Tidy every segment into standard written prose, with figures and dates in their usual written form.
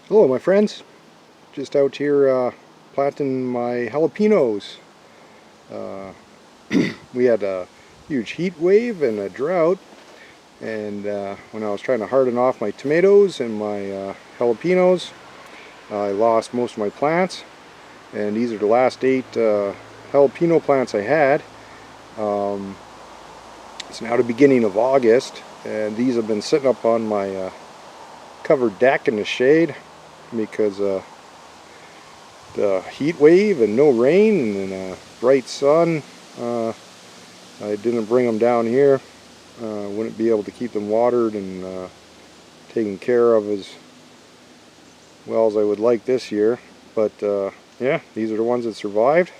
Hello my friends, just out here planting my jalapenos. Uh, we had a huge heat wave and a drought, and when I was trying to harden off my tomatoes and my jalapenos, I lost most of my plants, and these are the last 8 jalapeno plants I had. It's now the beginning of August, and these have been sitting up on my covered deck in the shade because the heat wave and no rain and bright sun. I didn't bring them down here. Wouldn't be able to keep them watered and taken care of as well as I would like this year. But yeah, these are the ones that survived.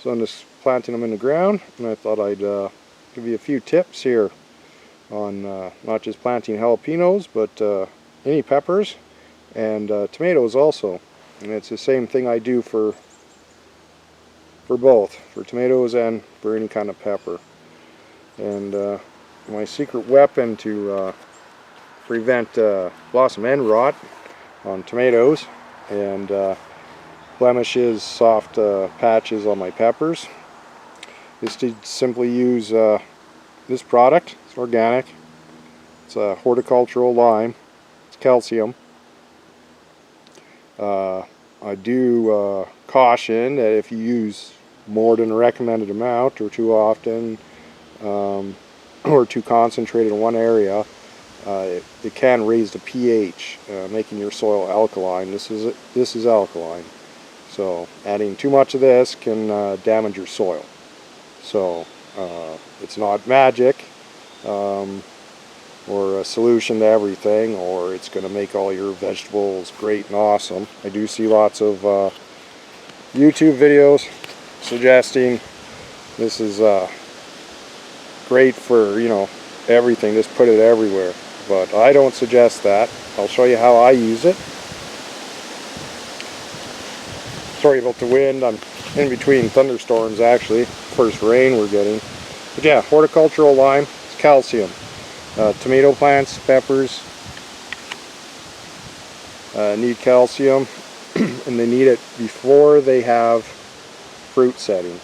So I'm just planting them in the ground, and I thought I'd give you a few tips here on not just planting jalapenos, but any peppers and tomatoes also. And it's the same thing I do for both, for tomatoes and for any kind of pepper. And my secret weapon to prevent blossom end rot on tomatoes and blemishes, soft patches on my peppers is to simply use this product. It's organic. It's a horticultural lime. It's calcium. I do caution that if you use more than the recommended amount or too often or too concentrated in one area, it can raise the pH, making your soil alkaline. This is alkaline, so adding too much of this can damage your soil. So it's not magic or a solution to everything, or it's going to make all your vegetables great and awesome. I do see lots of YouTube videos suggesting this is great for, you know, everything, just put it everywhere. But I don't suggest that. I'll show you how I use it. Sorry about the wind, I'm in between thunderstorms actually. First rain we're getting. But yeah, horticultural lime, it's calcium. Tomato plants, peppers need calcium, and they need it before they have fruit setting.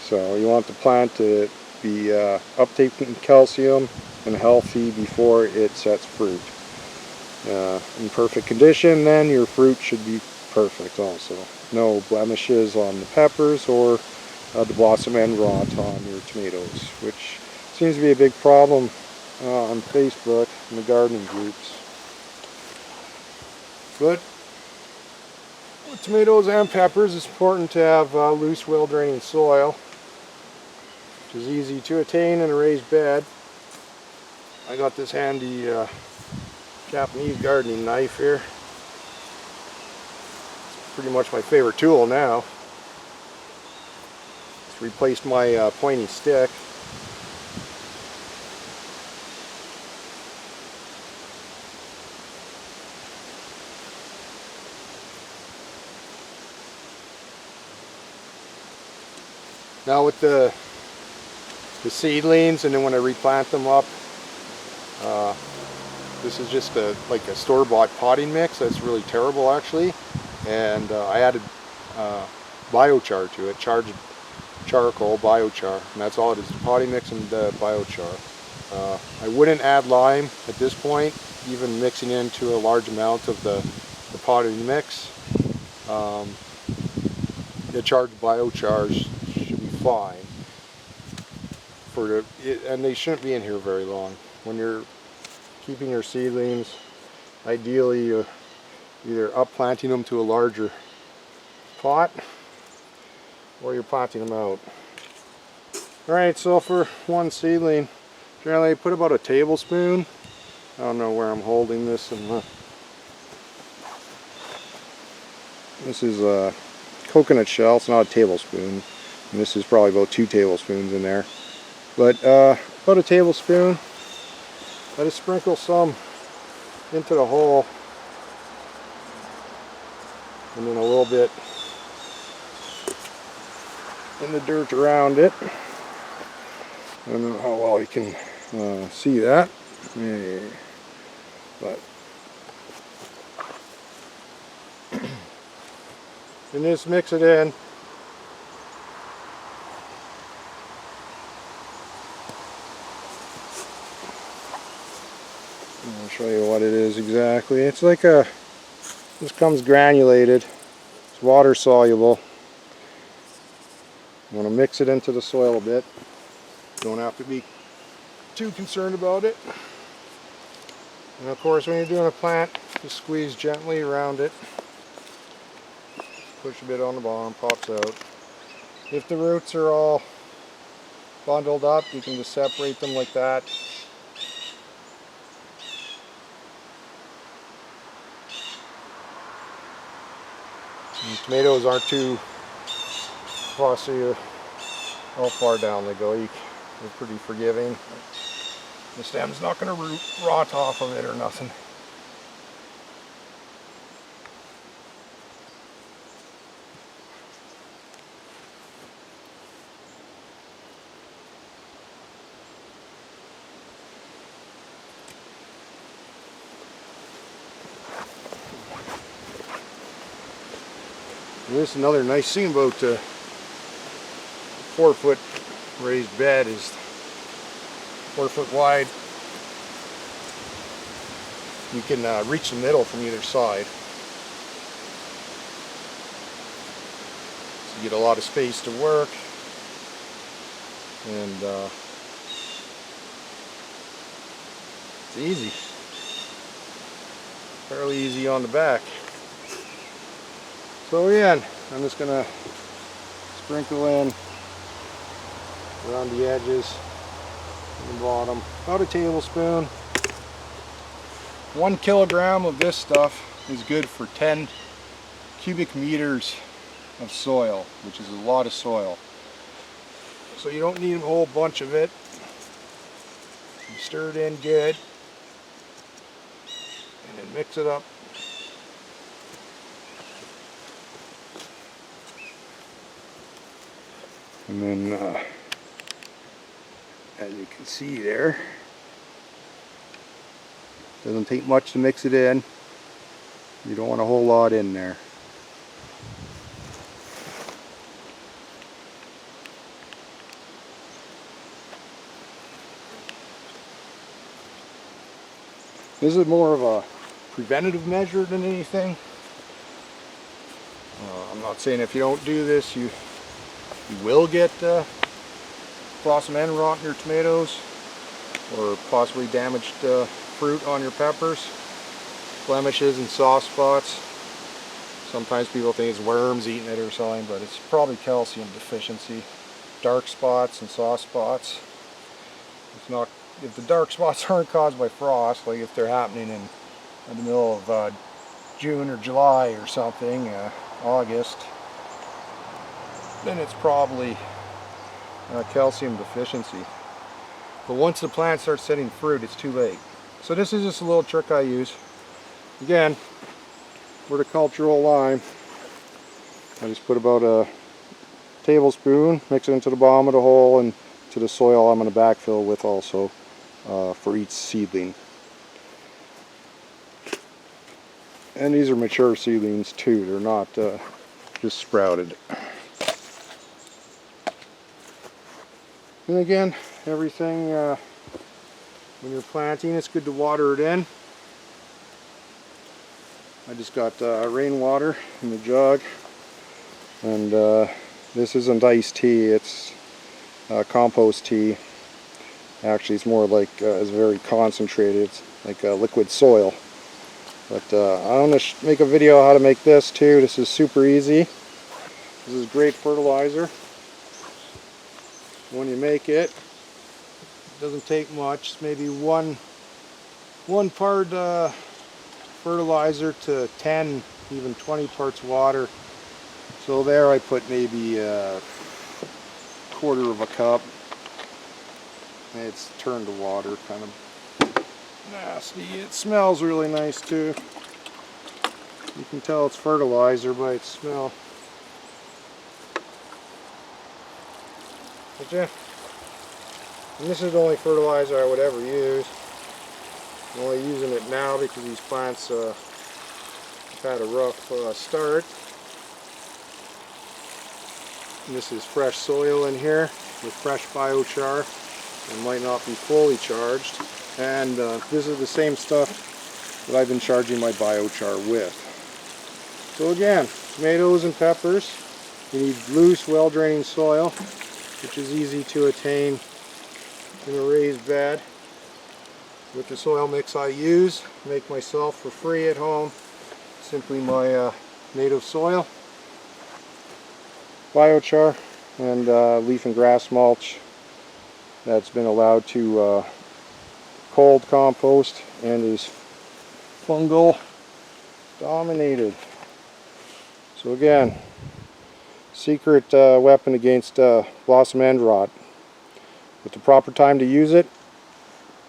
So you want the plant to be uptaking calcium and healthy before it sets fruit. In perfect condition, then your fruit should be perfect also. No blemishes on the peppers or the blossom end rot on your tomatoes, which seems to be a big problem on Facebook and the gardening groups. But with tomatoes and peppers, it's important to have loose, well-draining soil, which is easy to attain in a raised bed. I got this handy Japanese gardening knife here. It's pretty much my favorite tool now. It's replaced my pointy stick. Now with the seedlings, and then when I replant them up, this is just like a store-bought potting mix. That's really terrible actually, and I added biochar to it, charcoal biochar, and that's all it is, potting mix and biochar. I wouldn't add lime at this point, even mixing into a large amount of the potting mix. The charged biochars should be fine and they shouldn't be in here very long. When you're keeping your seedlings, ideally you're either upplanting them to a larger pot or you're planting them out. Alright, so for one seedling, generally I put about a tablespoon. I don't know where I'm holding this, and this is a coconut shell. It's not a tablespoon, and this is probably about 2 tablespoons in there. But about a tablespoon. I just sprinkle some into the hole, and then a little bit in the dirt around it. I don't know how well you can see that, but and just mix it in. I'll show you what it is exactly. It's like this comes granulated. It's water soluble. I'm going to mix it into the soil a bit. Don't have to be too concerned about it. And of course, when you're doing a plant, just squeeze gently around it. Push a bit on the bottom, pops out. If the roots are all bundled up, you can just separate them like that. And tomatoes aren't too fussy how far down they go. They're pretty forgiving. The stem's not going to rot off of it or nothing. This is another nice thing about 4-foot raised bed is 4 foot wide. You can reach the middle from either side. So you get a lot of space to work, and it's easy. Fairly easy on the back. So again, I'm just going to sprinkle in around the edges and the bottom, about a tablespoon. 1 kilogram of this stuff is good for 10 cubic meters of soil, which is a lot of soil. So you don't need a whole bunch of it. You stir it in good and then mix it up. And then, as you can see there, doesn't take much to mix it in. You don't want a whole lot in there. This is more of a preventative measure than anything. I'm not saying if you don't do this, you will get blossom end rot in your tomatoes, or possibly damaged fruit on your peppers, blemishes and soft spots. Sometimes people think it's worms eating it or something, but it's probably calcium deficiency. Dark spots and soft spots. It's not, if the dark spots aren't caused by frost, like if they're happening in the middle of June or July or something, August, then it's probably calcium deficiency. But once the plant starts setting fruit, it's too late. So this is just a little trick I use. Again, horticultural lime. I just put about a tablespoon, mix it into the bottom of the hole, and to the soil I'm going to backfill with also for each seedling. And these are mature seedlings too, they're not just sprouted. And again, everything when you're planting, it's good to water it in. I just got rainwater in the jug, and this isn't iced tea, it's compost tea. Actually, it's more like it's very concentrated, it's like liquid soil. But I'm going to make a video how to make this too. This is super easy. This is great fertilizer. When you make it, it doesn't take much. It's maybe one part fertilizer to 10, even 20 parts water. So there I put maybe a quarter of a cup. It's turned to water, kind of nasty. It smells really nice too. You can tell it's fertilizer by its smell. But yeah, and this is the only fertilizer I would ever use. I'm only using it now because these plants have had a rough start. And this is fresh soil in here with fresh biochar. It might not be fully charged. And this is the same stuff that I've been charging my biochar with. So again, tomatoes and peppers, you need loose, well-draining soil, which is easy to attain in a raised bed. With the soil mix I use, make myself for free at home, simply my native soil, biochar, and leaf and grass mulch that's been allowed to cold compost and is fungal dominated. So again, secret weapon against blossom end rot. But the proper time to use it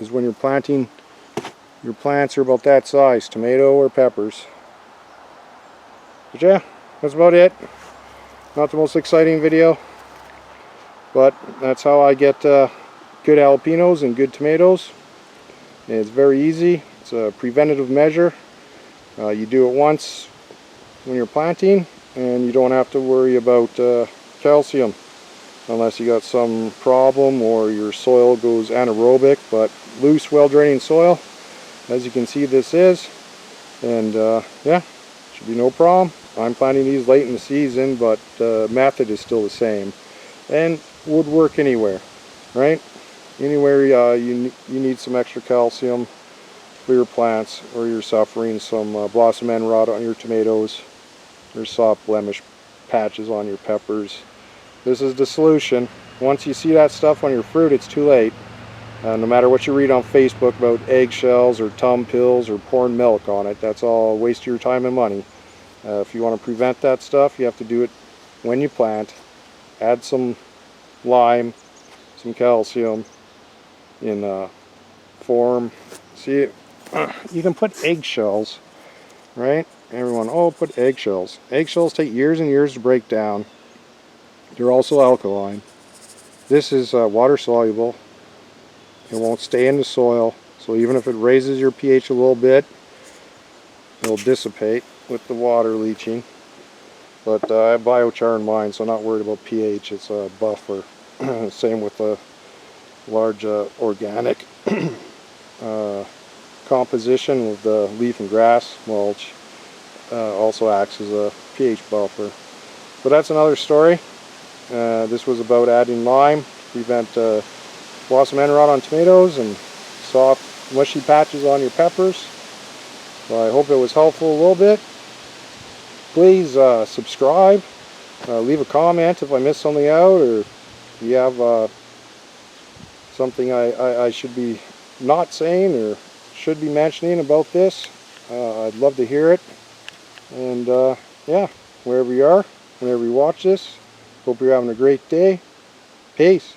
is when you're planting your plants are about that size, tomato or peppers. But yeah, that's about it. Not the most exciting video, but that's how I get good jalapenos and good tomatoes. And it's very easy. It's a preventative measure. You do it once when you're planting, and you don't have to worry about calcium unless you got some problem or your soil goes anaerobic. But loose, well-draining soil, as you can see this is, and yeah, should be no problem. I'm planting these late in the season, but the method is still the same and would work anywhere, right? Anywhere you need some extra calcium for your plants, or you're suffering some blossom end rot on your tomatoes or soft blemish patches on your peppers. This is the solution. Once you see that stuff on your fruit, it's too late. No matter what you read on Facebook about eggshells or Tum pills or pouring milk on it, that's all a waste of your time and money. If you want to prevent that stuff, you have to do it when you plant. Add some lime, some calcium in form. See, you can put eggshells, right? Everyone, oh, put eggshells. Eggshells take years and years to break down. They're also alkaline. This is water soluble. It won't stay in the soil, so even if it raises your pH a little bit, it'll dissipate with the water leaching. But I have biochar in mine, so I'm not worried about pH. It's a buffer. Same with the large organic composition with the leaf and grass mulch. Also acts as a pH buffer. But that's another story. This was about adding lime to prevent blossom end rot on tomatoes and soft mushy patches on your peppers. So I hope it was helpful a little bit. Please subscribe, leave a comment if I missed something out, or if you have something I should be not saying or should be mentioning about this. I'd love to hear it. And yeah, wherever you are, whenever you watch this, hope you're having a great day. Peace.